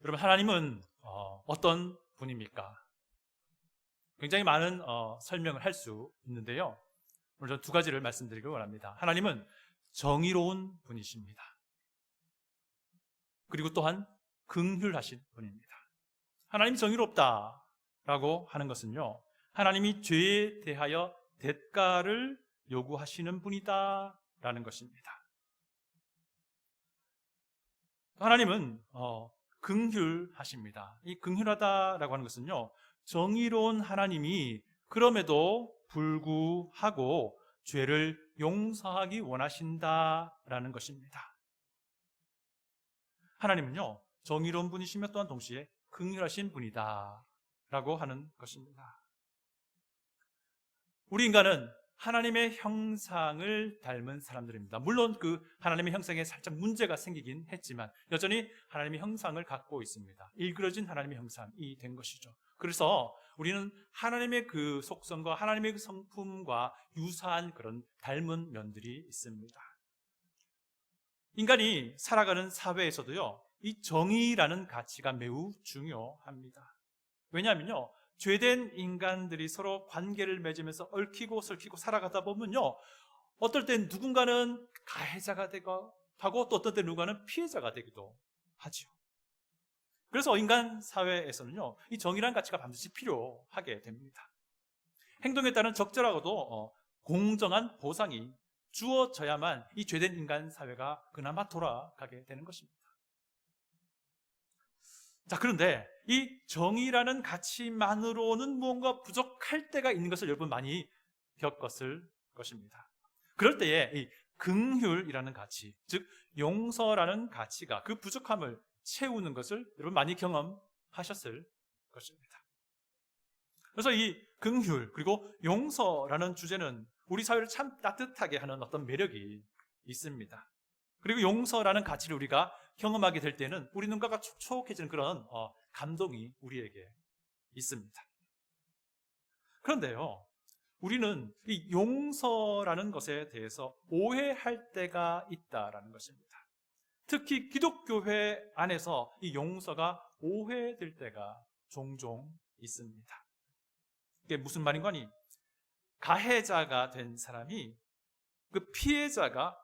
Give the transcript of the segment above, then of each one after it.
여러분, 하나님은 어떤 분입니까? 굉장히 많은 설명을 할 수 있는데요. 오늘 저는 두 가지를 말씀드리기 원합니다. 하나님은 정의로운 분이십니다. 그리고 또한 긍휼하신 분입니다. 하나님이 정의롭다라고 하는 것은요, 하나님이 죄에 대하여 대가를 요구하시는 분이다라는 것입니다. 하나님은 긍휼하십니다. 이 긍휼하다라고 하는 것은요, 정의로운 하나님이 그럼에도 불구하고 죄를 용서하기 원하신다라는 것입니다. 하나님은요, 정의로운 분이시며 또한 동시에 긍휼하신 분이다라고 하는 것입니다. 우리 인간은 하나님의 형상을 닮은 사람들입니다. 물론 그 하나님의 형상에 살짝 문제가 생기긴 했지만 여전히 하나님의 형상을 갖고 있습니다. 일그러진 하나님의 형상이 된 것이죠. 그래서 우리는 하나님의 그 속성과 하나님의 그 성품과 유사한 그런 닮은 면들이 있습니다. 인간이 살아가는 사회에서도요, 이 정의라는 가치가 매우 중요합니다. 왜냐하면요, 죄된 인간들이 서로 관계를 맺으면서 얽히고 설키고 살아가다 보면요, 어떨 땐 누군가는 가해자가 되고 하고 또 어떤 때 누군가는 피해자가 되기도 하죠. 그래서 인간 사회에서는요, 이 정의라는 가치가 반드시 필요하게 됩니다. 행동에 따른 적절하고도 공정한 보상이 주어져야만 이 죄된 인간 사회가 그나마 돌아가게 되는 것입니다. 자, 그런데 이 정의라는 가치만으로는 무언가 부족할 때가 있는 것을 여러분 많이 겪었을 것입니다. 그럴 때에 이 긍휼이라는 가치, 즉 용서라는 가치가 그 부족함을 채우는 것을 여러분 많이 경험하셨을 것입니다. 그래서 이 긍휼 그리고 용서라는 주제는 우리 사회를 참 따뜻하게 하는 어떤 매력이 있습니다. 그리고 용서라는 가치를 우리가 경험하게 될 때는 우리 눈가가 촉촉해지는 그런 감동이 우리에게 있습니다. 그런데요, 우리는 이 용서라는 것에 대해서 오해할 때가 있다라는 것입니다. 특히 기독교회 안에서 이 용서가 오해될 때가 종종 있습니다. 이게 무슨 말인가 하니, 가해자가 된 사람이 그 피해자가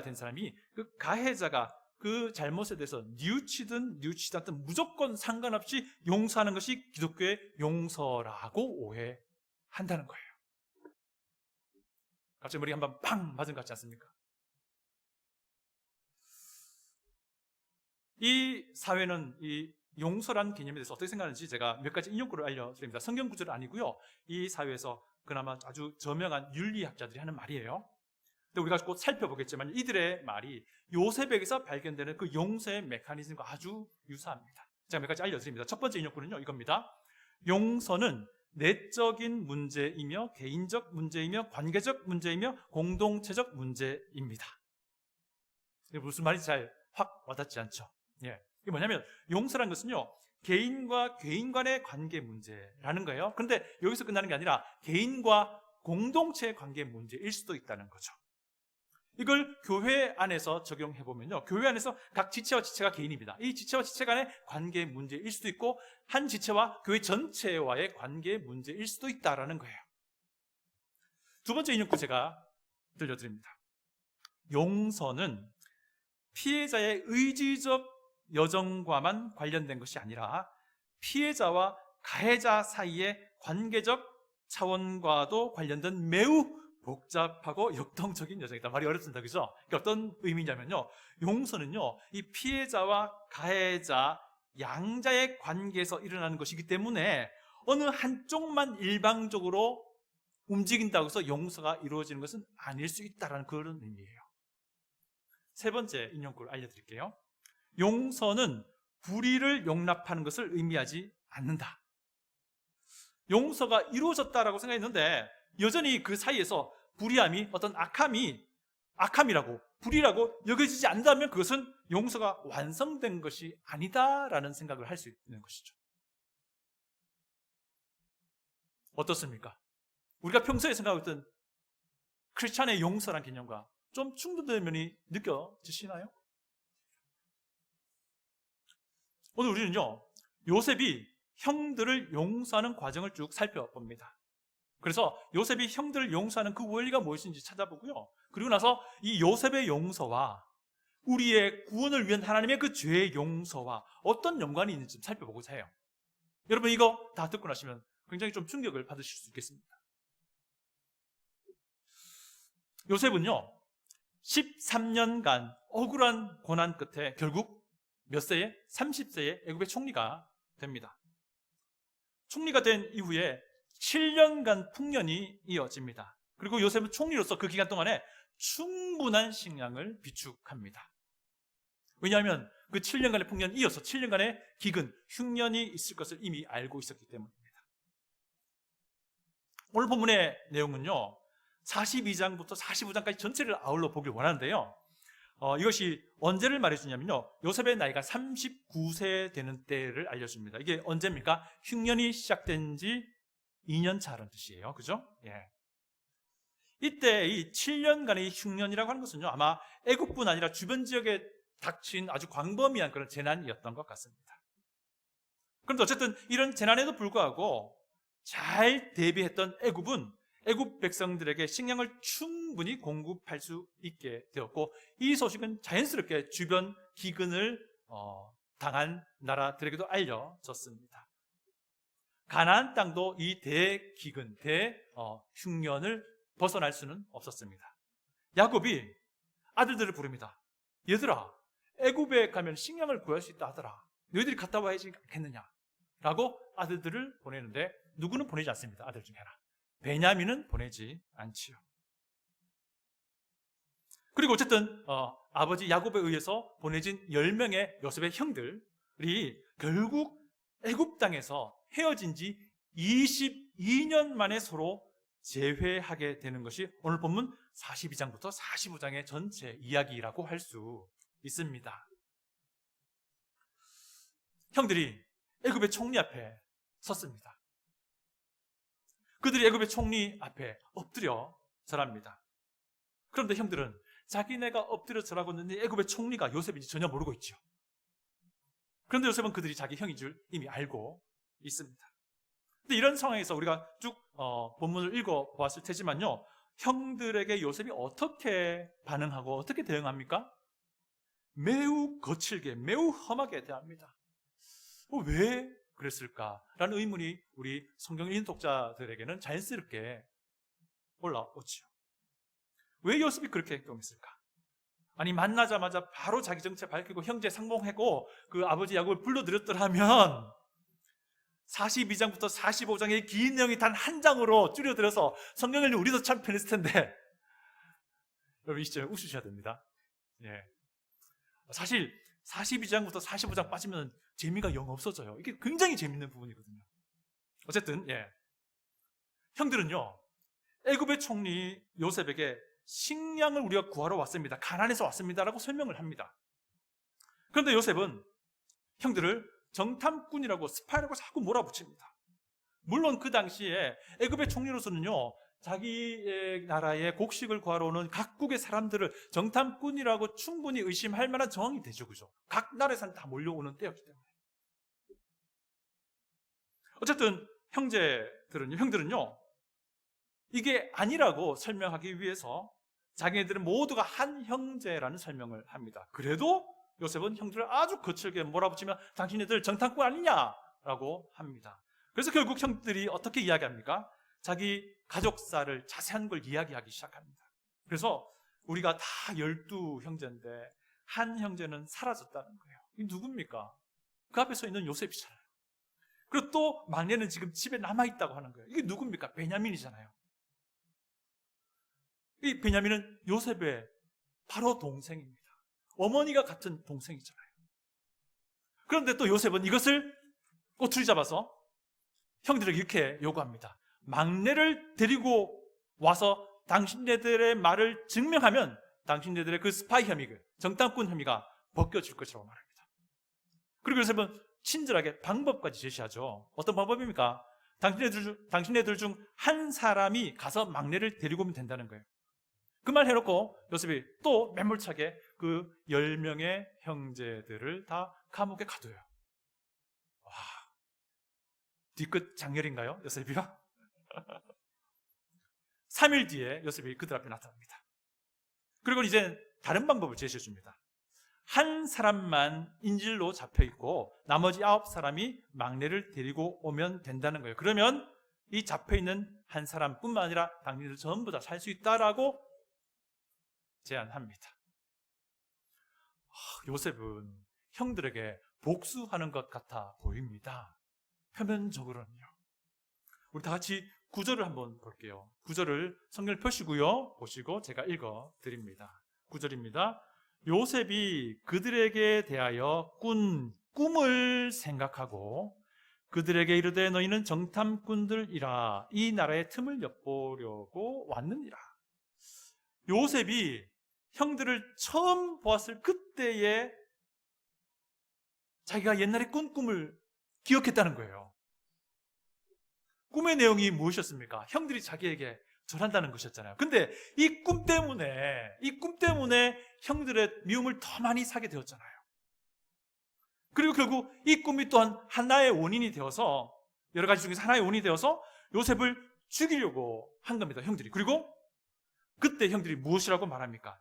된 사람이 그 가해자가 그 잘못에 대해서 뉘우치든 뉘우치지 않든 무조건 상관없이 용서하는 것이 기독교의 용서라고 오해한다는 거예요. 갑자기 머리 한번 팡 맞은 것 같지 않습니까? 이 사회는 이 용서라는 개념에 대해서 어떻게 생각하는지 제가 몇 가지 인용구를 알려드립니다. 성경 구절은 아니고요, 이 사회에서 그나마 아주 저명한 윤리학자들이 하는 말이에요. 근데 우리가 곧 살펴보겠지만 이들의 말이 요셉에게서 발견되는 그 용서의 메커니즘과 아주 유사합니다. 제가 몇 가지 알려드립니다. 첫 번째 인용구는요, 이겁니다. 용서는 내적인 문제이며 개인적 문제이며 관계적 문제이며 공동체적 문제입니다. 이게 무슨 말인지 잘 확 와닿지 않죠? 예. 이게 뭐냐면 용서라는 것은요, 개인과 개인 간의 관계 문제라는 거예요. 그런데 여기서 끝나는 게 아니라 개인과 공동체의 관계 문제일 수도 있다는 거죠. 이걸 교회 안에서 적용해보면요, 교회 안에서 각 지체와 지체가 개인입니다. 이 지체와 지체 간의 관계 문제일 수도 있고 한 지체와 교회 전체와의 관계 문제일 수도 있다는 거예요. 두 번째 인용구 제가 들려드립니다. 용서는 피해자의 의지적 여정과만 관련된 것이 아니라 피해자와 가해자 사이의 관계적 차원과도 관련된 매우 복잡하고 역동적인 여정이다. 말이 어렵습니다, 그죠? 그러니까 어떤 의미냐면요, 용서는요, 이 피해자와 가해자 양자의 관계에서 일어나는 것이기 때문에 어느 한쪽만 일방적으로 움직인다고 해서 용서가 이루어지는 것은 아닐 수 있다는 그런 의미예요. 세 번째 인용구를 알려드릴게요. 용서는 불의를 용납하는 것을 의미하지 않는다. 용서가 이루어졌다라고 생각했는데 여전히 그 사이에서 불의함이, 어떤 악함이라고, 불의라고 여겨지지 않는다면 그것은 용서가 완성된 것이 아니다라는 생각을 할 수 있는 것이죠. 어떻습니까? 우리가 평소에 생각했던 크리스찬의 용서란 개념과 좀 충돌되는 면이 느껴지시나요? 오늘 우리는요, 요셉이 형들을 용서하는 과정을 쭉 살펴봅니다. 그래서 요셉이 형들을 용서하는 그 원리가 무엇인지 찾아보고요. 그리고 나서 이 요셉의 용서와 우리의 구원을 위한 하나님의 그 죄의 용서와 어떤 연관이 있는지 좀 살펴보고자 해요. 여러분 이거 다 듣고 나시면 굉장히 좀 충격을 받으실 수 있겠습니다. 요셉은요 13년간 억울한 고난 끝에 결국 몇 세에? 30세에 애굽의 총리가 됩니다. 총리가 된 이후에 7년간 풍년이 이어집니다. 그리고 요셉은 총리로서 그 기간 동안에 충분한 식량을 비축합니다. 왜냐하면 그 7년간의 풍년이 이어서 7년간의 기근, 흉년이 있을 것을 이미 알고 있었기 때문입니다. 오늘 본문의 내용은요 42장부터 45장까지 전체를 아울러 보길 원하는데요, 이것이 언제를 말해주냐면요 요셉의 나이가 39세 되는 때를 알려줍니다. 이게 언제입니까? 흉년이 시작된 지 2년 차라는 뜻이에요. 그죠? 예. 이때 이 7년간의 흉년이라고 하는 것은요 아마 애국뿐 아니라 주변 지역에 닥친 아주 광범위한 그런 재난이었던 것 같습니다. 그런데 어쨌든 이런 재난에도 불구하고 잘 대비했던 애굽은 애굽 백성들에게 식량을 충분히 공급할 수 있게 되었고, 이 소식은 자연스럽게 주변 기근을 당한 나라들에게도 알려졌습니다. 가나안 땅도 이 대기근, 대흉년을 벗어날 수는 없었습니다. 야곱이 아들들을 부릅니다. 얘들아, 애굽에 가면 식량을 구할 수 있다 하더라. 너희들이 갔다 와야지 않겠느냐 라고 아들들을 보내는데, 누구는 보내지 않습니다. 아들 중에 하나, 베냐민은 보내지 않지요. 그리고 어쨌든 아버지 야곱에 의해서 보내진 10명의 요셉의 형들이 결국 애굽 땅에서 헤어진 지 22년 만에 서로 재회하게 되는 것이 오늘 본문 42장부터 45장의 전체 이야기라고 할 수 있습니다. 형들이 애굽의 총리 앞에 섰습니다. 그들이 애굽의 총리 앞에 엎드려 절합니다. 그런데 형들은 자기네가 엎드려 절하고 있는데 애굽의 총리가 요셉인지 전혀 모르고 있죠. 그런데 요셉은 그들이 자기 형인 줄 이미 알고 있습니다. 근데 이런 상황에서 우리가 쭉 본문을 읽어보았을 테지만요, 형들에게 요셉이 어떻게 반응하고 어떻게 대응합니까? 매우 거칠게, 매우 험하게 대합니다. 왜 그랬을까라는 의문이 우리 성경 읽는 독자들에게는 자연스럽게 올라오죠. 왜 요셉이 그렇게 행동했을까? 아니, 만나자마자 바로 자기 정체 밝히고 형제 상봉하고 그 아버지 야곱을 불러들였더라면 42장부터 45장의 긴 내용이 단 한 장으로 줄여들어서 성경을 읽는 우리도 참 편했을 텐데, 여러분 이 시점에 웃으셔야 됩니다. 예. 사실 42장부터 45장 빠지면 재미가 영 없어져요. 이게 굉장히 재밌는 부분이거든요. 어쨌든 형들은요 애굽의 총리 요셉에게 식량을 우리가 구하러 왔습니다, 가나안에서 왔습니다라고 설명을 합니다. 그런데 요셉은 형들을 정탐꾼이라고, 스파이라고 자꾸 몰아붙입니다. 물론 그 당시에 애굽의 총리로서는요 자기 나라의 곡식을 구하러 오는 각국의 사람들을 정탐꾼이라고 충분히 의심할 만한 정황이 되죠. 그죠? 각 나라에서 다 몰려오는 때였기 때문에. 어쨌든 형들은요 이게 아니라고 설명하기 위해서 자기네들은 모두가 한 형제라는 설명을 합니다. 그래도 요셉은 형들을 아주 거칠게 몰아붙이며 당신네들 정탐꾼 아니냐라고 합니다. 그래서 결국 형들이 어떻게 이야기합니까? 자기 가족사를 자세한 걸 이야기하기 시작합니다. 그래서 우리가 다 12형제인데 한 형제는 사라졌다는 거예요. 이 누굽니까? 그 앞에 서 있는 요셉이잖아요. 그리고 또 막내는 지금 집에 남아있다고 하는 거예요. 이게 누굽니까? 베냐민이잖아요. 이 베냐민은 요셉의 바로 동생입니다. 어머니가 같은 동생이잖아요. 그런데 또 요셉은 이것을 꼬투리 잡아서 형들에게 이렇게 요구합니다. 막내를 데리고 와서 당신네들의 말을 증명하면 당신네들의 그 스파이 혐의, 정탐꾼 혐의가 벗겨질 것이라고 말합니다. 그리고 요셉은 친절하게 방법까지 제시하죠. 어떤 방법입니까? 당신네들 중 한 사람이 가서 막내를 데리고 오면 된다는 거예요. 그 말 해놓고 요셉이 또 매몰차게 그 10명의 형제들을 다 감옥에 가둬요. 뒤끝 장렬인가요? 요셉이요? 3일 뒤에 요셉이 그들 앞에 나타납니다. 그리고 이제 다른 방법을 제시해 줍니다. 한 사람만 인질로 잡혀 있고 나머지 9사람이 막내를 데리고 오면 된다는 거예요. 그러면 이 잡혀 있는 한 사람뿐만 아니라 당신들 전부 다 살 수 있다라고 제안합니다. 요셉은 형들에게 복수하는 것 같아 보입니다. 표면적으로는요. 우리 다 같이 구절을 한번 볼게요. 구절을 성경을 펴시고요. 보시고 제가 읽어 드립니다. 9절입니다. 요셉이 그들에게 대하여 꾼 꿈을 생각하고 그들에게 이르되 너희는 정탐꾼들이라 이 나라의 틈을 엿보려고 왔느니라. 요셉이 형들을 처음 보았을 그때에 자기가 옛날에 꾼 꿈을 기억했다는 거예요. 꿈의 내용이 무엇이었습니까? 형들이 자기에게 절한다는 것이었잖아요. 근데 이 꿈 때문에 형들의 미움을 더 많이 사게 되었잖아요. 그리고 결국 이 꿈이 또한 하나의 원인이 되어서, 여러 가지 중에서 하나의 원인이 되어서 요셉을 죽이려고 한 겁니다, 형들이. 그리고 그때 형들이 무엇이라고 말합니까?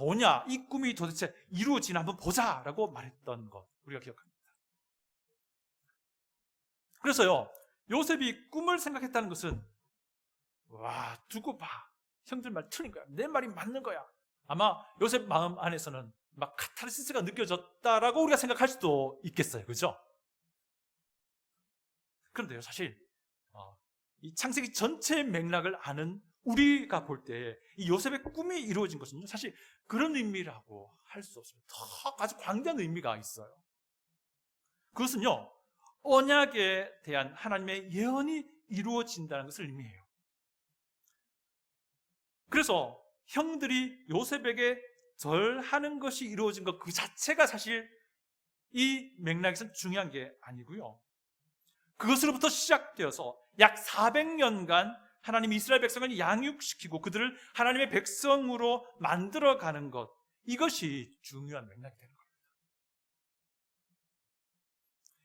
오냐, 이 꿈이 도대체 이루어지나 한번 보자 라고 말했던 것, 우리가 기억합니다. 그래서요, 요셉이 꿈을 생각했다는 것은 두고 봐, 형들 말 틀린 거야, 내 말이 맞는 거야. 아마 요셉 마음 안에서는 막 카타르시스가 느껴졌다라고 우리가 생각할 수도 있겠어요. 그죠? 그런데요, 사실 이 창세기 전체의 맥락을 아는 우리가 볼 때 이 요셉의 꿈이 이루어진 것은 사실 그런 의미라고 할 수 없습니다. 더 아주 광대한 의미가 있어요. 그것은요, 언약에 대한 하나님의 예언이 이루어진다는 것을 의미해요. 그래서 형들이 요셉에게 절하는 것이 이루어진 것 그 자체가 사실 이 맥락에서는 중요한 게 아니고요. 그것으로부터 시작되어서 약 400년간 하나님이 이스라엘 백성을 양육시키고 그들을 하나님의 백성으로 만들어가는 것, 이것이 중요한 맥락이 되는 겁니다.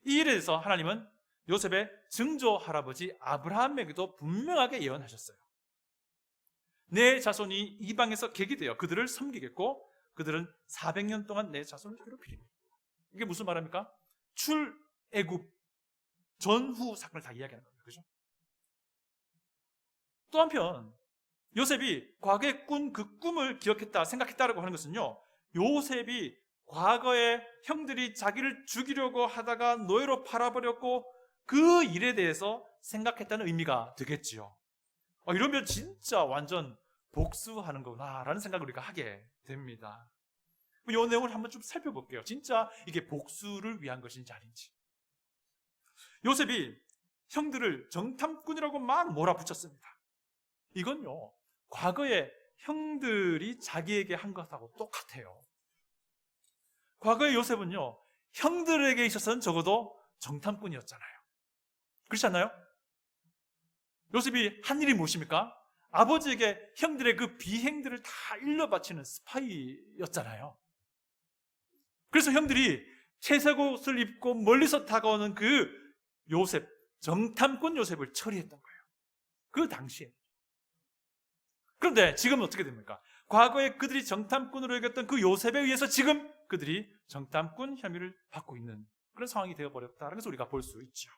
이 일에 대해서 하나님은 요셉의 증조 할아버지 아브라함에게도 분명하게 예언하셨어요. 내 자손이 이방에서 객이 되어 그들을 섬기겠고 그들은 400년 동안 내 자손을 괴롭히리니. 이게 무슨 말입니까? 출애굽 전후 사건을 다 이야기하는 겁니다. 그죠? 또 한편 요셉이 과거에 꾼 그 꿈을 기억했다, 생각했다라고 하는 것은요, 요셉이 과거에 형들이 자기를 죽이려고 하다가 노예로 팔아버렸고 그 일에 대해서 생각했다는 의미가 되겠지요. 이러면 진짜 완전 복수하는 거구나라는 생각을 우리가 하게 됩니다. 이 내용을 한번 좀 살펴볼게요. 진짜 이게 복수를 위한 것인지 아닌지. 요셉이 형들을 정탐꾼이라고 막 몰아붙였습니다. 이건요, 과거에 형들이 자기에게 한 것하고 똑같아요. 과거의 요셉은요, 형들에게 있어서는 적어도 정탐꾼이었잖아요. 그렇지 않나요? 요셉이 한 일이 무엇입니까? 아버지에게 형들의 그 비행들을 다 일러바치는 스파이였잖아요. 그래서 형들이 채색옷을 입고 멀리서 다가오는 그 요셉, 정탐꾼 요셉을 처리했던 거예요. 그 당시에. 그런데 지금은 어떻게 됩니까? 과거에 그들이 정탐꾼으로 여겼던 그 요셉에 의해서 지금 그들이 정탐꾼 혐의를 받고 있는 그런 상황이 되어버렸다는 것을 우리가 볼 수 있죠.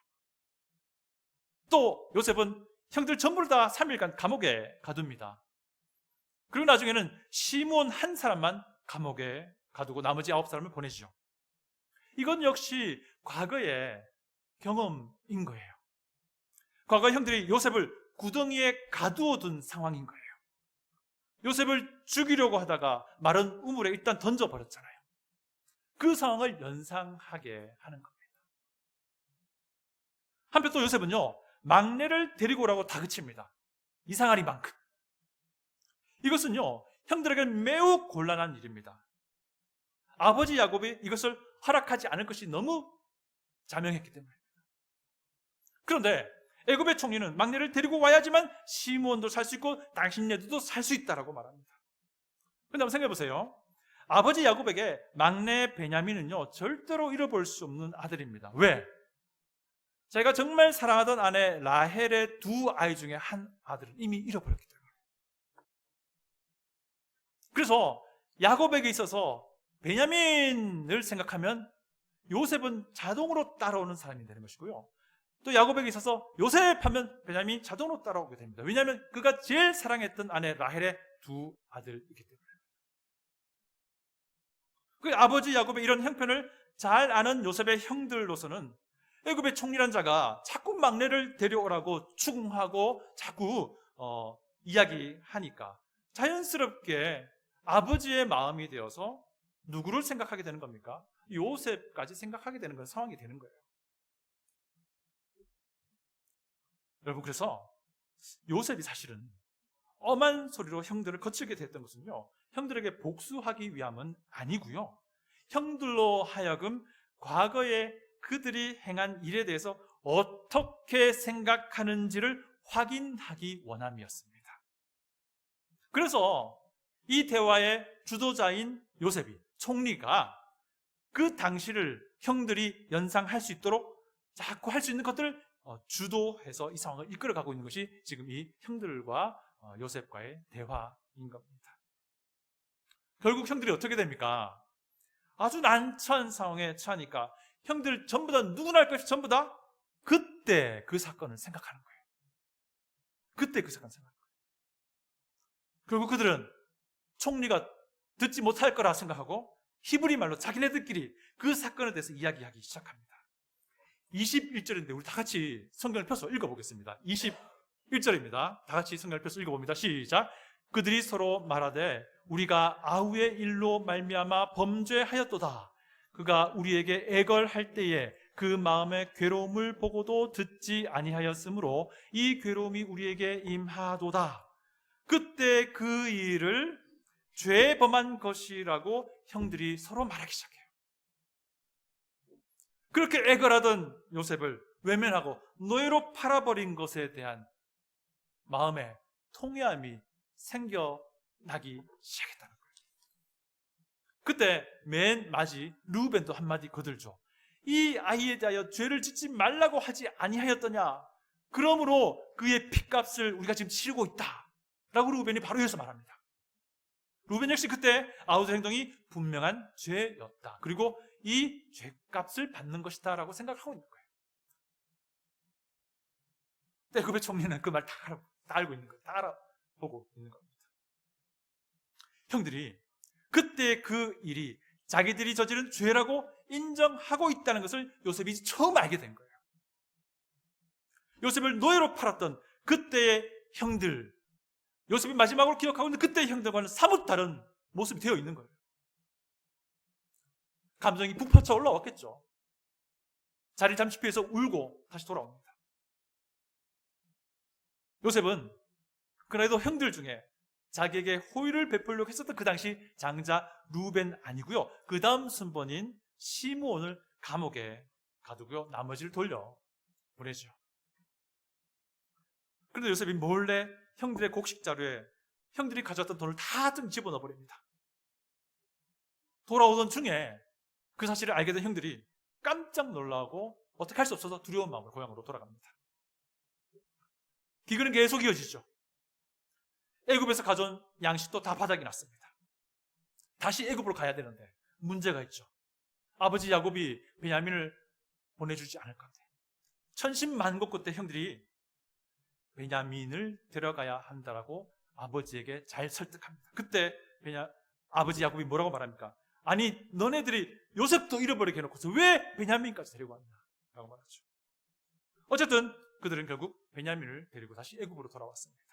또 요셉은 형들 전부를 다 3일간 감옥에 가둡니다. 그리고 나중에는 시몬 한 사람만 감옥에 가두고 나머지 9사람을 보내죠. 이건 역시 과거의 경험인 거예요. 과거 형들이 요셉을 구덩이에 가두어둔 상황인 거예요. 요셉을 죽이려고 하다가 마른 우물에 일단 던져버렸잖아요. 그 상황을 연상하게 하는 겁니다. 한편 또 요셉은요, 막내를 데리고 오라고 다그칩니다. 이상하리만큼. 이것은요, 형들에게는 매우 곤란한 일입니다. 아버지 야곱이 이것을 허락하지 않을 것이 너무 자명했기 때문입니다. 그런데 애굽의 총리는 막내를 데리고 와야지만 시므온도 살 수 있고 당신네들도 살 수 있다라고 말합니다. 그런데 한번 생각해 보세요. 아버지 야곱에게 막내 베냐민은요, 절대로 잃어볼 수 없는 아들입니다. 왜? 자기가 정말 사랑하던 아내 라헬의 두 아이 중에 한 아들을 이미 잃어버렸기 때문에. 그래서 야곱에게 있어서 베냐민을 생각하면 요셉은 자동으로 따라오는 사람이 되는 것이고요. 또 야곱에게 있어서 요셉 하면 베냐민이 자동으로 따라오게 됩니다. 왜냐하면 그가 제일 사랑했던 아내 라헬의 두 아들이기 때문에. 그 아버지 야곱의 이런 형편을 잘 아는 요셉의 형들로서는 애굽의 총리란 자가 자꾸 막내를 데려오라고 추궁하고 자꾸 이야기하니까 자연스럽게 아버지의 마음이 되어서 누구를 생각하게 되는 겁니까? 요셉까지 생각하게 되는 그런 상황이 되는 거예요. 여러분, 그래서 요셉이 사실은 엄한 소리로 형들을 거칠게 됐던 것은요, 형들에게 복수하기 위함은 아니고요, 형들로 하여금 과거에 그들이 행한 일에 대해서 어떻게 생각하는지를 확인하기 원함이었습니다. 그래서 이 대화의 주도자인 요셉이, 총리가 그 당시를 형들이 연상할 수 있도록 자꾸 할 수 있는 것들을 주도해서 이 상황을 이끌어가고 있는 것이 지금 이 형들과 요셉과의 대화인 겁니다. 결국 형들이 어떻게 됩니까? 아주 난처한 상황에 처하니까 형들 전부 다, 누구나 할 것 없이 전부 다 그때 그 사건을 생각하는 거예요. 그때 그 사건을 생각하는 거예요. 결국 그들은 총리가 듣지 못할 거라 생각하고 히브리 말로 자기네들끼리 그 사건에 대해서 이야기하기 시작합니다. 21절인데 우리 다 같이 성경을 펴서 읽어보겠습니다. 21절입니다. 다 같이 성경을 펴서 읽어봅니다. 시작. 그들이 서로 말하되 우리가 아우의 일로 말미암아 범죄하였도다. 그가 우리에게 애걸할 때에 그 마음의 괴로움을 보고도 듣지 아니하였으므로 이 괴로움이 우리에게 임하도다. 그때 그 일을 죄 범한 것이라고 형들이 서로 말하기 시작해요. 그렇게 애걸하던 요셉을 외면하고 노예로 팔아버린 것에 대한 마음의 통회함이 생겨나기 시작했다는 거예요. 그때 맨 맞이 르우벤도 한마디 거들죠. 이 아이에 대하여 죄를 짓지 말라고 하지 아니하였더냐? 그러므로 그의 핏값을 우리가 지금 치르고 있다 라고 르우벤이 바로 이어서 말합니다. 르우벤 역시 그때 아우의 행동이 분명한 죄였다, 그리고 이 죄값을 받는 것이다 라고 생각하고 있는 거예요. 애굽의 총리는 그 말 다 알고 있는 거예요. 다 알아보고 있는 겁니다. 형들이 그때 그 일이 자기들이 저지른 죄라고 인정하고 있다는 것을 요셉이 처음 알게 된 거예요. 요셉을 노예로 팔았던 그때의 형들, 요셉이 마지막으로 기억하고 있는 그때의 형들과는 사뭇 다른 모습이 되어 있는 거예요. 감정이 북받쳐 올라왔겠죠. 자리 잠시 피해서 울고 다시 돌아옵니다. 요셉은 그래도 형들 중에 자기에게 호의를 베풀려고 했었던 그 당시 장자 르우벤 아니고요, 그 다음 순번인 시므온을 감옥에 가두고요, 나머지를 돌려 보내죠. 그런데 요셉이 몰래 형들의 곡식 자루에 형들이 가져왔던 돈을 다 좀 집어넣어 버립니다. 돌아오던 중에 그 사실을 알게 된 형들이 깜짝 놀라고 어떻게 할 수 없어서 두려운 마음으로 고향으로 돌아갑니다. 기근은 계속 이어지죠. 애굽에서 가져온 양식도 다 바닥이 났습니다. 다시 애굽으로 가야 되는데 문제가 있죠. 아버지 야곱이 베냐민을 보내주지 않을 것 같아요. 천신만고 끝에 형들이 베냐민을 데려가야 한다라고 아버지에게 잘 설득합니다. 그때 아버지 야곱이 뭐라고 말합니까? 아니, 너네들이 요셉도 잃어버리게 해놓고서 왜 베냐민까지 데리고 왔냐? 라고 말하죠. 어쨌든 그들은 결국 베냐민을 데리고 다시 애굽으로 돌아왔습니다.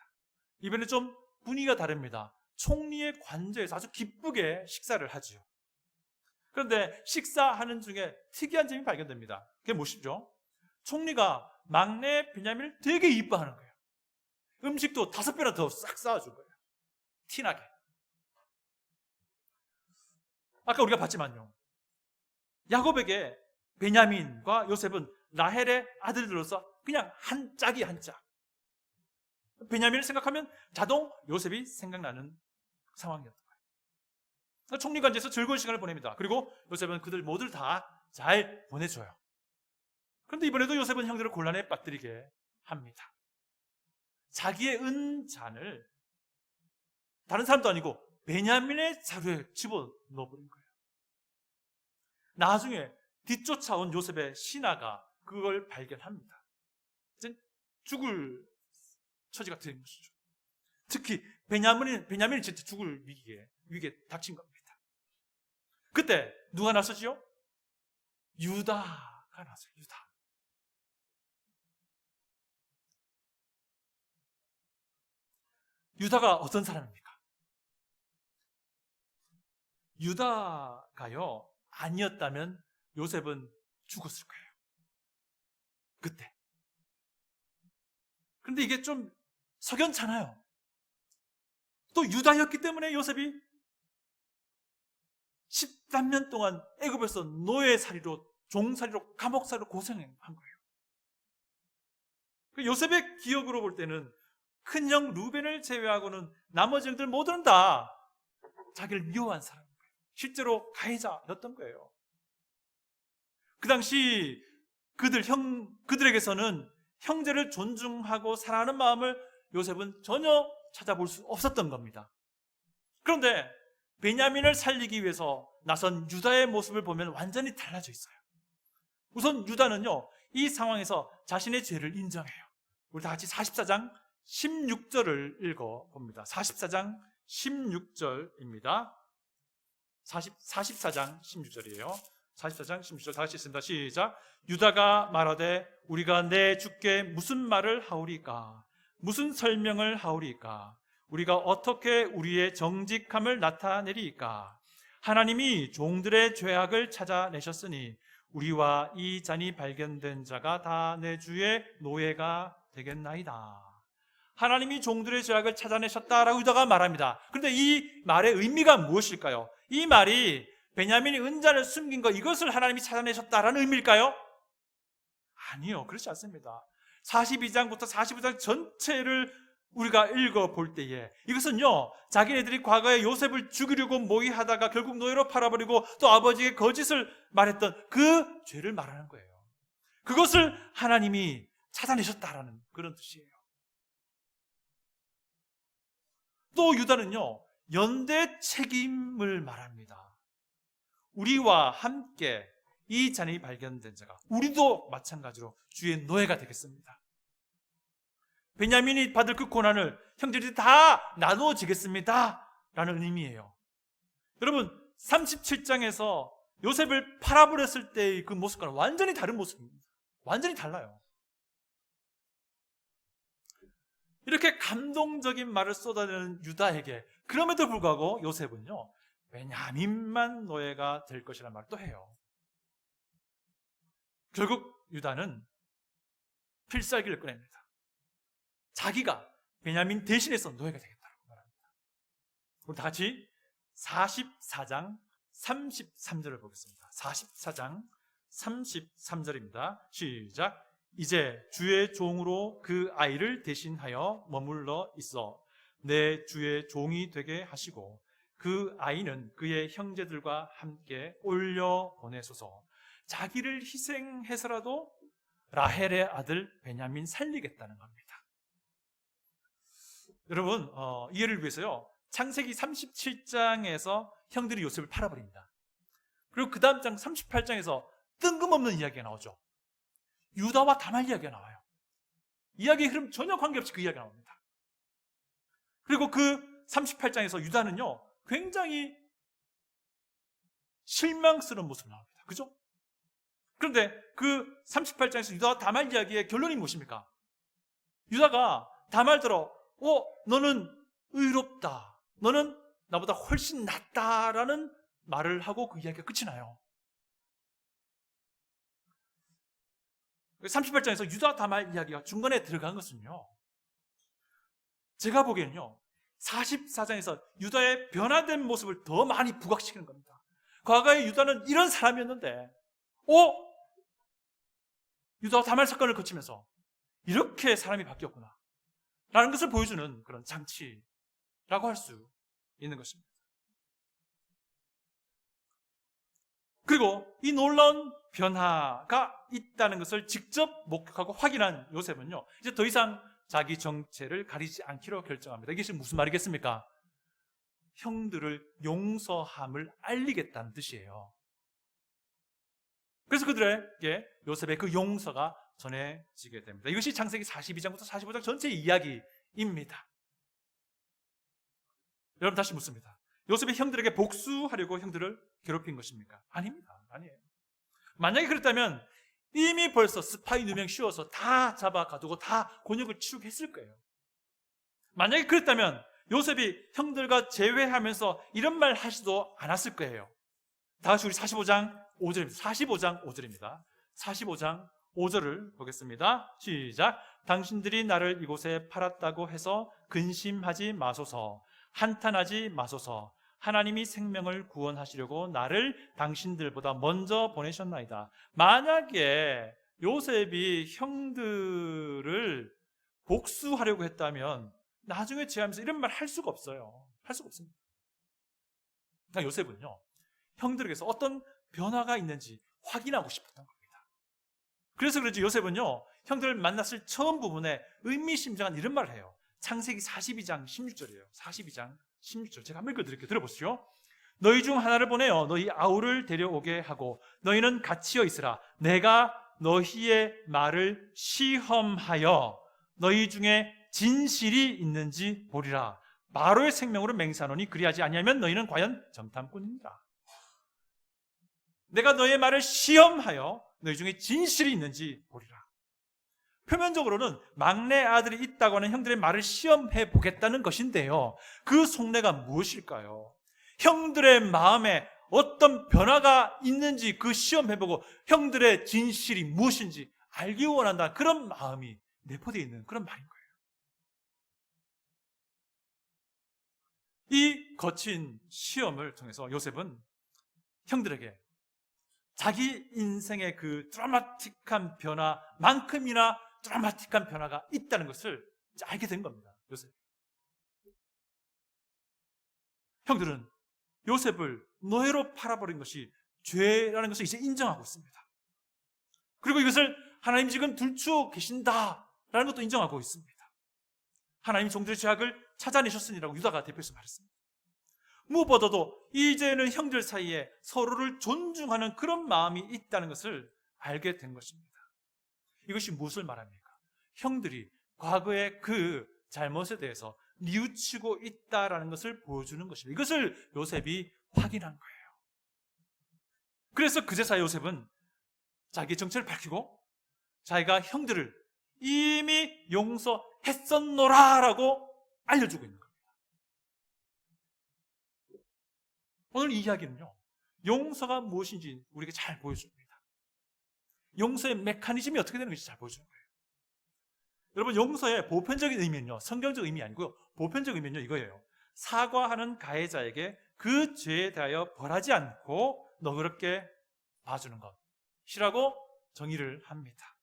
이번에 좀 분위기가 다릅니다. 총리의 관저에서 아주 기쁘게 식사를 하죠. 그런데 식사하는 중에 특이한 점이 발견됩니다. 그게 무엇이죠? 총리가 막내 베냐민을 되게 이뻐하는 거예요. 음식도 5배나 더 싹 쌓아준 거예요. 티나게. 아까 우리가 봤지만요, 야곱에게 베냐민과 요셉은 라헬의 아들들로서 그냥 한 짝이 한 짝. 베냐민을 생각하면 자동 요셉이 생각나는 상황이었던 거예요. 총리관제에서 즐거운 시간을 보냅니다. 그리고 요셉은 그들 모두를 다 잘 보내줘요. 그런데 이번에도 요셉은 형제를 곤란에 빠뜨리게 합니다. 자기의 은잔을 다른 사람도 아니고 베냐민의 자루에 집어넣어버린 거예요. 나중에 뒤쫓아온 요셉의 신하가 그걸 발견합니다. 이제 죽을 처지가 된 것이죠. 특히 베냐민이 진짜 죽을 위기에 닥친 겁니다. 그때 누가 나서지요? 유다가 나서요. 유다가 어떤 사람입니까? 유다가요, 아니었다면 요셉은 죽었을 거예요. 그때. 그런데 이게 좀 석연찮아요. 또 유다였기 때문에 요셉이 13년 동안 애굽에서 노예살이로, 종살이로, 감옥살이로 고생한 거예요. 요셉의 기억으로 볼 때는 큰형 루벤을 제외하고는 나머지 형들 모두는 다 자기를 미워한 사람인 거예요. 실제로 가해자였던 거예요. 그 당시 그들에게서는 형제를 존중하고 사랑하는 마음을 요셉은 전혀 찾아볼 수 없었던 겁니다. 그런데 베냐민을 살리기 위해서 나선 유다의 모습을 보면 완전히 달라져 있어요. 우선 유다는요, 이 상황에서 자신의 죄를 인정해요. 우리 다 같이 44장 16절을 읽어봅니다. 44장 16절입니다. 44장 16절이에요. 44장 16절 다 같이 읽습니다. 시작. 유다가 말하되 우리가 내 주께 무슨 말을 하오리까? 무슨 설명을 하오리까? 우리가 어떻게 우리의 정직함을 나타내리까? 하나님이 종들의 죄악을 찾아내셨으니 우리와 이 잔이 발견된 자가 다 내 주의 노예가 되겠나이다. 하나님이 종들의 죄악을 찾아내셨다라고 유다가 말합니다. 그런데 이 말의 의미가 무엇일까요? 이 말이 베냐민이 은잔을 숨긴 것, 이것을 하나님이 찾아내셨다라는 의미일까요? 아니요, 그렇지 않습니다. 42장부터 45장 전체를 우리가 읽어볼 때에 이것은요, 자기네들이 과거에 요셉을 죽이려고 모의하다가 결국 노예로 팔아버리고 또 아버지에게 거짓을 말했던 그 죄를 말하는 거예요. 그것을 하나님이 찾아내셨다라는 그런 뜻이에요. 또 유다는요, 연대 책임을 말합니다. 우리와 함께 이 잔이 발견된 자가, 우리도 마찬가지로 주의 노예가 되겠습니다. 베냐민이 받을 그 고난을 형제들이 다 나누어지겠습니다 라는 의미예요. 여러분, 37장에서 요셉을 팔아버렸을 때의 그 모습과는 완전히 다른 모습입니다. 완전히 달라요. 이렇게 감동적인 말을 쏟아내는 유다에게, 그럼에도 불구하고 요셉은요, 베냐민만 노예가 될 것이라는 말을 또 해요. 결국 유다는 필살기를 꺼냅니다. 자기가 베냐민 대신해서 노예가 되겠다고 말합니다. 우리 다 같이 44장 33절을 보겠습니다. 44장 33절입니다. 시작. 이제 주의 종으로 그 아이를 대신하여 머물러 있어 내 주의 종이 되게 하시고 그 아이는 그의 형제들과 함께 올려 보내소서. 자기를 희생해서라도 라헬의 아들 베냐민 살리겠다는 겁니다. 여러분, 이해를 위해서요, 창세기 37장에서 형들이 요셉을 팔아버립니다. 그리고 그 다음 장 38장에서 뜬금없는 이야기가 나오죠. 유다와 다말 이야기가 나와요. 이야기의 흐름 전혀 관계없이 그 이야기가 나옵니다. 그리고 그 38장에서 유다는요, 굉장히 실망스러운 모습이 나옵니다. 그죠? 그런데 그 38장에서 유다와 다말 이야기의 결론이 무엇입니까? 유다가 다말들어, 너는 의롭다, 너는 나보다 훨씬 낫다라는 말을 하고 그 이야기가 끝이 나요. 38장에서 유다 다말 이야기가 중간에 들어간 것은요, 제가 보기에는요, 44장에서 유다의 변화된 모습을 더 많이 부각시키는 겁니다. 과거에 유다는 이런 사람이었는데, 유다와 다말 사건을 거치면서 이렇게 사람이 바뀌었구나 라는 것을 보여주는 그런 장치라고 할 수 있는 것입니다. 그리고 이 놀라운 변화가 있다는 것을 직접 목격하고 확인한 요셉은요, 이제 더 이상 자기 정체를 가리지 않기로 결정합니다. 이게 지금 무슨 말이겠습니까? 형들을 용서함을 알리겠다는 뜻이에요. 그래서 그들에게 요셉의 그 용서가 전해지게 됩니다. 이것이 창세기 42장부터 45장 전체의 이야기입니다. 여러분, 다시 묻습니다. 요셉의 형들에게 복수하려고 형들을 괴롭힌 것입니까? 아닙니다. 아니에요. 만약에 그랬다면 이미 벌써 스파이 누명 씌워서 다 잡아가두고 다 곤욕을 치르게 했을 거예요. 만약에 그랬다면 요셉이 형들과 재회하면서 이런 말 하지도 않았을 거예요. 다시 우리 45장 5절입니다. 45장 5절입니다. 45장 5절을 보겠습니다. 시작. 당신들이 나를 이곳에 팔았다고 해서 근심하지 마소서. 한탄하지 마소서. 하나님이 생명을 구원하시려고 나를 당신들보다 먼저 보내셨나이다. 만약에 요셉이 형들을 복수하려고 했다면 나중에 제하면서 이런 말 할 수가 없어요. 할 수가 없습니다. 그러니까 요셉은요, 형들에게서 어떤 변화가 있는지 확인하고 싶었던 겁니다. 그래서 그런지 요셉은요, 형들을 만났을 처음 부분에 의미심장한 이런 말을 해요. 창세기 42장 16절이에요. 42장 16절. 제가 한번 읽어드릴게요. 들어보시죠. 너희 중 하나를 보내어 너희 아우를 데려오게 하고 너희는 갇히어 있으라. 내가 너희의 말을 시험하여 너희 중에 진실이 있는지 보리라. 마로의 생명으로 맹세하노니 그리하지 아니하면 너희는 과연 정탐꾼이니라. 내가 너희의 말을 시험하여 너희 중에 진실이 있는지 보리라. 표면적으로는 막내 아들이 있다고 하는 형들의 말을 시험해 보겠다는 것인데요, 그 속내가 무엇일까요? 형들의 마음에 어떤 변화가 있는지 그 시험해보고 형들의 진실이 무엇인지 알기 원한다, 그런 마음이 내포되어 있는 그런 말인 거예요. 이 거친 시험을 통해서 요셉은 형들에게 자기 인생의 그 드라마틱한 변화만큼이나 드라마틱한 변화가 있다는 것을 이제 알게 된 겁니다. 요셉. 형들은 요셉을 노예로 팔아버린 것이 죄라는 것을 이제 인정하고 있습니다. 그리고 이것을 하나님 지금 들추어 계신다라는 것도 인정하고 있습니다. 하나님 종들의 죄악을 찾아내셨으니라고 유다가 대표해서 말했습니다. 무엇보다도 이제는 형들 사이에 서로를 존중하는 그런 마음이 있다는 것을 알게 된 것입니다. 이것이 무엇을 말합니까? 형들이 과거의 그 잘못에 대해서 뉘우치고 있다라는 것을 보여주는 것입니다. 이것을 요셉이 확인한 거예요. 그래서 그제서야 요셉은 자기의 정체를 밝히고 자기가 형들을 이미 용서했었노라라고 알려주고 있는 겁니다. 오늘 이 이야기는요, 용서가 무엇인지 우리에게 잘 보여줍니다. 용서의 메커니즘이 어떻게 되는 것인지 잘 보여주는 거예요. 여러분, 용서의 보편적인 의미는요, 성경적 의미 아니고요, 보편적 의미는요 이거예요. 사과하는 가해자에게 그 죄에 대하여 벌하지 않고 너그럽게 봐주는 것이라고 정의를 합니다.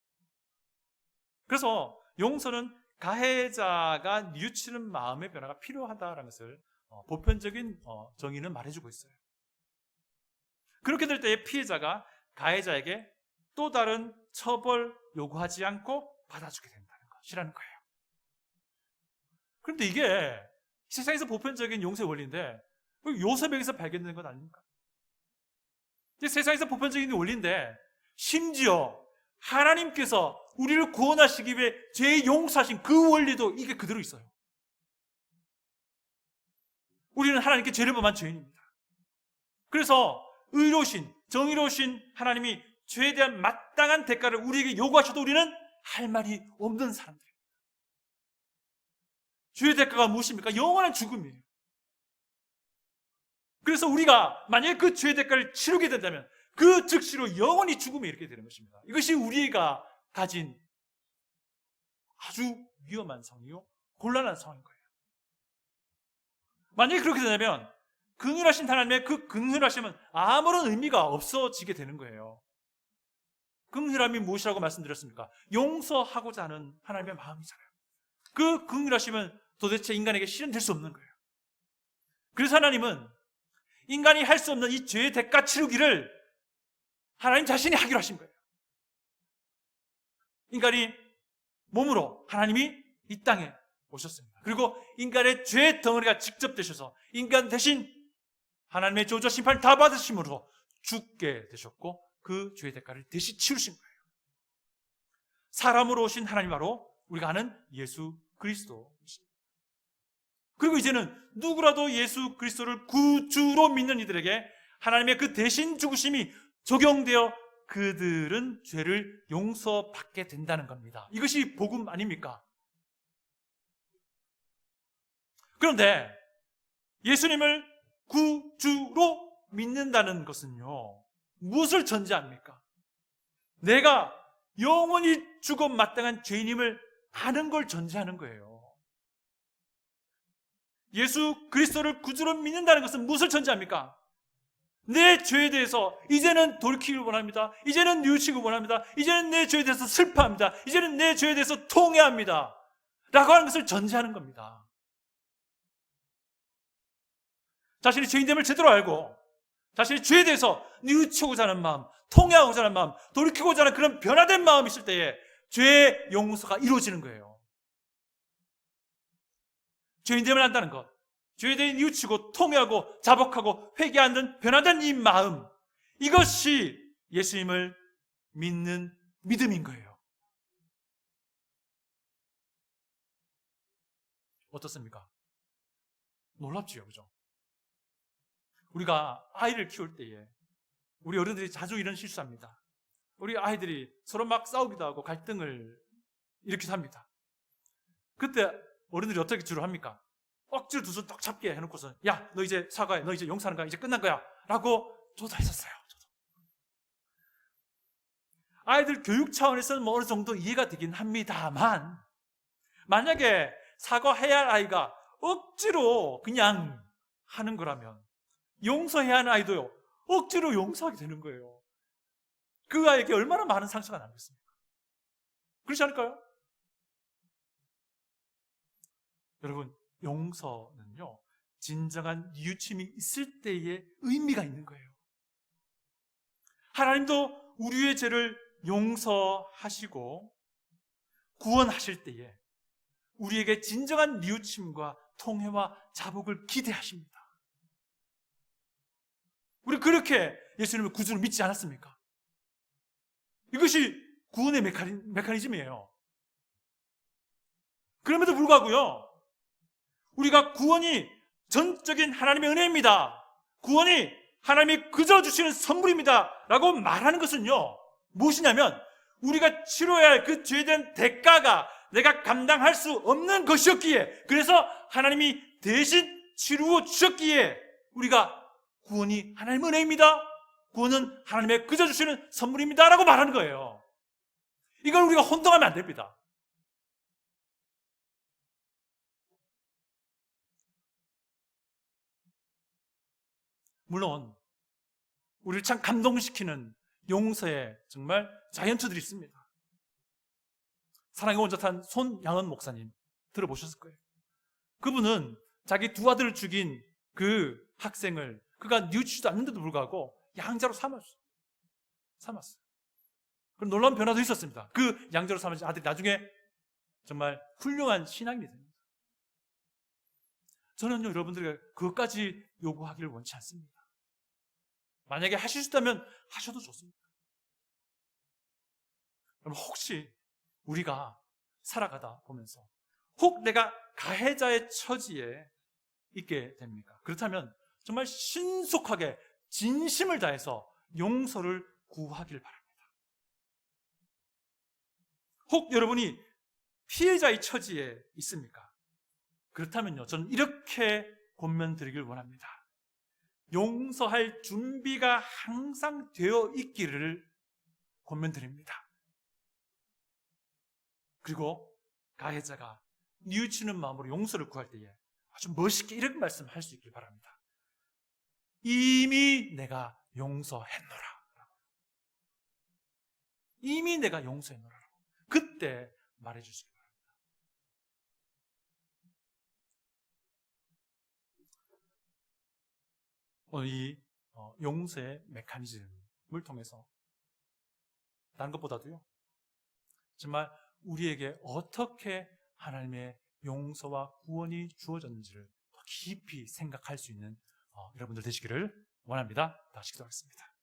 그래서 용서는 가해자가 뉘우치는 마음의 변화가 필요하다는 것을 보편적인 정의는 말해주고 있어요. 그렇게 될 때에 피해자가 가해자에게 또 다른 처벌 요구하지 않고 받아주게 된다는 것이라는 거예요. 그런데 이게 세상에서 보편적인 용서의 원리인데 요셉에게서 발견된 것 아닙니까? 세상에서 보편적인 원리인데 심지어 하나님께서 우리를 구원하시기 위해 죄의 용서하신 그 원리도 이게 그대로 있어요. 우리는 하나님께 죄를 범한 죄인입니다. 그래서 의로우신, 정의로우신 하나님이 죄에 대한 마땅한 대가를 우리에게 요구하셔도 우리는 할 말이 없는 사람들입니다. 죄의 대가가 무엇입니까? 영원한 죽음이에요. 그래서 우리가 만약에 그 죄의 대가를 치르게 된다면 그 즉시로 영원히 죽음에 이르게 되는 것입니다. 이것이 우리가 가진 아주 위험한 상황이요, 곤란한 상황인 거예요. 만약에 그렇게 되면 긍휼하신 하나님의 그 긍휼하심은 아무런 의미가 없어지게 되는 거예요. 긍휼함이 무엇이라고 말씀드렸습니까? 용서하고자 하는 하나님의 마음이잖아요. 그 긍휼하심은 도대체 인간에게 실현될 수 없는 거예요. 그래서 하나님은 인간이 할 수 없는 이 죄의 대가 치르기를 하나님 자신이 하기로 하신 거예요. 인간이 몸으로 하나님이 이 땅에 오셨습니다. 그리고 인간의 죄의 덩어리가 직접 되셔서 인간 대신 하나님의 저주와 심판을 다 받으심으로 죽게 되셨고 그 죄의 대가를 대신 치르신 거예요. 사람으로 오신 하나님 바로 우리가 아는 예수 그리스도이십니다. 그리고 이제는 누구라도 예수 그리스도를 구주로 믿는 이들에게 하나님의 그 대신 죽으심이 적용되어 그들은 죄를 용서받게 된다는 겁니다. 이것이 복음 아닙니까? 그런데 예수님을 구주로 믿는다는 것은요, 무엇을 전제합니까? 내가 영원히 죽어 마땅한 죄인임을 아는 걸 전제하는 거예요. 예수 그리스도를 구주로 믿는다는 것은 무엇을 전제합니까? 내 죄에 대해서 이제는 돌이키길 원합니다. 이제는 뉘우치길 원합니다. 이제는 내 죄에 대해서 슬퍼합니다. 이제는 내 죄에 대해서 통회합니다. 라고 하는 것을 전제하는 겁니다. 자신이 죄인됨을 제대로 알고 자신이 죄에 대해서 뉘우치고자 하는 마음, 통회하고자 하는 마음, 돌이키고자 하는 그런 변화된 마음이 있을 때에 죄의 용서가 이루어지는 거예요. 죄인됨을 안다는 것, 죄에 대해 뉘우치고 통회하고 자복하고 회개하는 변화된 이 마음, 이것이 예수님을 믿는 믿음인 거예요. 어떻습니까? 놀랍지요, 그죠? 우리가 아이를 키울 때에 우리 어른들이 자주 이런 실수합니다. 우리 아이들이 서로 막 싸우기도 하고 갈등을 일으키기도 합니다. 그때 어른들이 어떻게 주로 합니까? 억지로 두 손 딱 잡게 해놓고서 야, 너 이제 사과해, 너 이제 용서하는 거야, 이제 끝난 거야 라고 저도 했었어요. 저도. 아이들 교육 차원에서는 뭐 어느 정도 이해가 되긴 합니다만, 만약에 사과해야 할 아이가 억지로 그냥 하는 거라면 용서해야 하는 아이도요, 억지로 용서하게 되는 거예요. 그 아이에게 얼마나 많은 상처가 남겠습니까? 그렇지 않을까요? 여러분, 용서는요, 진정한 뉘우침이 있을 때의 의미가 있는 거예요. 하나님도 우리의 죄를 용서하시고 구원하실 때에 우리에게 진정한 뉘우침과 통회와 자복을 기대하십니다. 우리 그렇게 예수님을 구주로 믿지 않았습니까? 이것이 구원의 메커니즘이에요. 그럼에도 불구하고요, 우리가 구원이 전적인 하나님의 은혜입니다, 구원이 하나님이 그저 주시는 선물입니다 라고 말하는 것은요, 무엇이냐면 우리가 치러야 할 그 죄에 대한 대가가 내가 감당할 수 없는 것이었기에, 그래서 하나님이 대신 치루어 주셨기에 우리가 구원이 하나님의 은혜입니다, 구원은 하나님의 그저 주시는 선물입니다 라고 말하는 거예요. 이걸 우리가 혼동하면 안 됩니다. 물론 우리를 참 감동시키는 용서의 정말 자이언트들이 있습니다. 사랑의 온전한 손양은 목사님 들어보셨을 거예요. 그분은 자기 두 아들을 죽인 그 학생을 그가 뉘우치지도 않는데도 불구하고 양자로 삼았어요. 그런 놀라운 변화도 있었습니다. 그 양자로 삼은 아들이 나중에 정말 훌륭한 신앙인이 됩니다. 저는요, 여러분들에게 그것까지 요구하기를 원치 않습니다. 만약에 하실 수 있다면 하셔도 좋습니다. 여러분, 혹시 우리가 살아가다 보면서 혹 내가 가해자의 처지에 있게 됩니까? 그렇다면 정말 신속하게 진심을 다해서 용서를 구하기를 바랍니다. 혹 여러분이 피해자의 처지에 있습니까? 그렇다면요, 저는 이렇게 권면드리길 원합니다. 용서할 준비가 항상 되어 있기를 권면드립니다. 그리고 가해자가 뉘우치는 마음으로 용서를 구할 때에 아주 멋있게 이렇게 말씀할 수 있길 바랍니다. 이미 내가 용서했노라. 이미 내가 용서했노라. 그때 말해주시기 바랍니다. 오늘 이 용서의 메커니즘을 통해서 다른 것보다도요. 정말 우리에게 어떻게 하나님의 용서와 구원이 주어졌는지를 더 깊이 생각할 수 있는 여러분들 되시기를 원합니다. 다시 기도하겠습니다.